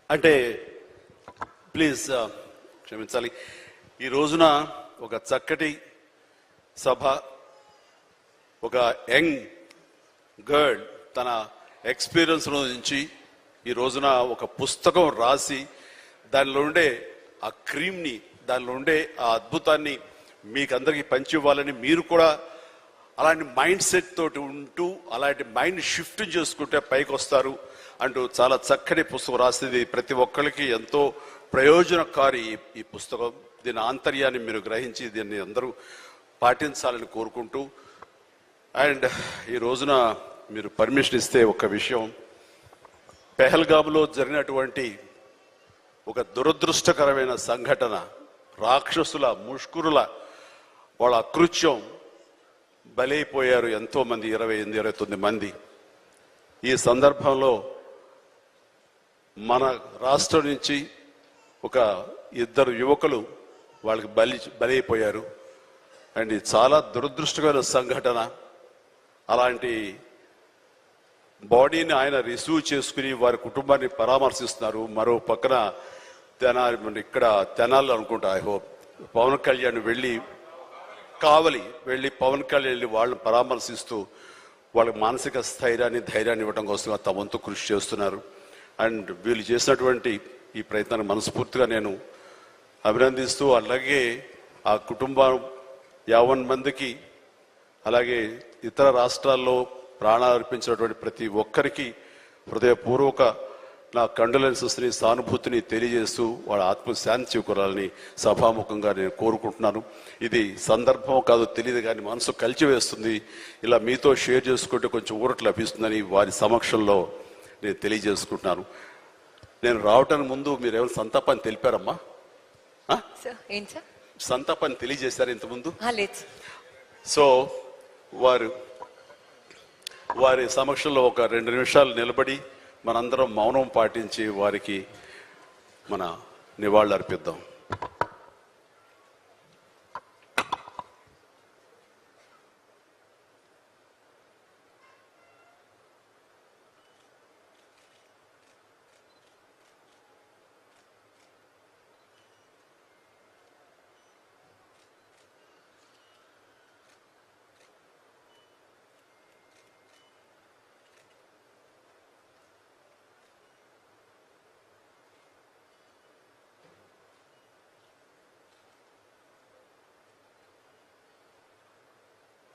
అంటే ప్లీజ్ క్షమించాలి. ఈ రోజున ఒక చక్కటి సభ, ఒక యంగ్ గర్ల్ తన ఎక్స్పీరియన్స్ నుంచి ఈ రోజున ఒక పుస్తకం రాసి దానిలో ఉండే ఆ క్రీమ్ని, దానిలో ఉండే ఆ అద్భుతాన్ని మీకు అందరికీ పంచి ఇవ్వాలని, మీరు కూడా అలాంటి మైండ్ సెట్ తోటి ఉంటూ అలాంటి మైండ్ షిఫ్ట్ చేసుకుంటే పైకి వస్తారు అంటూ చాలా చక్కటి పుస్తకం రాసింది. ప్రతి ఒక్కరికి ఎంతో ప్రయోజనకారి ఈ పుస్తకం. దీని ఆంతర్యాన్ని మీరు గ్రహించి దీన్ని అందరూ పాటించాలని కోరుకుంటూ, అండ్ ఈ రోజున మీరు పర్మిషన్ ఇస్తే ఒక విషయం, పెహల్గామ్లో జరిగినటువంటి ఒక దురదృష్టకరమైన సంఘటన, రాక్షసుల ముష్కరుల వాళ్ళ అకృత్యం బలైపోయారు ఎంతోమంది, 28-29 మంది. ఈ సందర్భంలో మన రాష్ట్రం నుంచి ఒక 2 యువకులు వాళ్ళకి బలైపోయారు. అండ్ ఇది చాలా దురదృష్టకరమైన సంఘటన. అలాంటి బాడీని ఆయన రిసీవ్ చేసుకుని వారి కుటుంబాన్ని పరామర్శిస్తున్నారు. మరో పక్కన ఇక్కడ తెనాలి అనుకుంటా, ఐ హోప్ పవన్ కళ్యాణ్ కావలి వెళ్ళి పవన్ కళ్యాణ్ వెళ్ళి వాళ్ళని పరామర్శిస్తూ వాళ్ళకి మానసిక స్థైర్యాన్ని, ధైర్యాన్ని ఇవ్వడం కోసం తమ వంతు కృషి చేస్తున్నారు. అండ్ వీళ్ళు చేసినటువంటి ఈ ప్రయత్నాన్ని మనస్ఫూర్తిగా నేను అభినందిస్తూ, అలాగే ఆ కుటుంబం 50 మందికి, అలాగే ఇతర రాష్ట్రాల్లో ప్రాణాలు అర్పించినటువంటి ప్రతి ఒక్కరికి హృదయపూర్వక నా కండోలెన్సెస్ని, సానుభూతిని తెలియజేస్తూ వాళ్ళ ఆత్మశాంతి చేకూరాలని సభాముఖంగా నేను కోరుకుంటున్నాను. ఇది సందర్భం కాదు తెలియదు, కానీ మనసు కలిచివేస్తుంది. ఇలా మీతో షేర్ చేసుకుంటే కొంచెం ఊరట లభిస్తుందని వారి సమక్షంలో నేను తెలియజేసుకుంటున్నాను. నేను రావటానికి ముందు మీరు ఏమైనా సంతాపాన్ని తెలిపారమ్మా? సంతాపాన్ని తెలియజేశారు ఇంతకుముందు? సో వారి సమక్షంలో ఒక 2 నిమిషాలు నిలబడి మనందరం మౌనం పాటించి వారికి మన నివాళులు అర్పిద్దాం.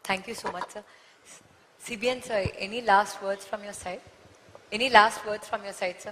Thank you so much, sir. CBN, sir, any last words from your side? Any last words from your side, sir?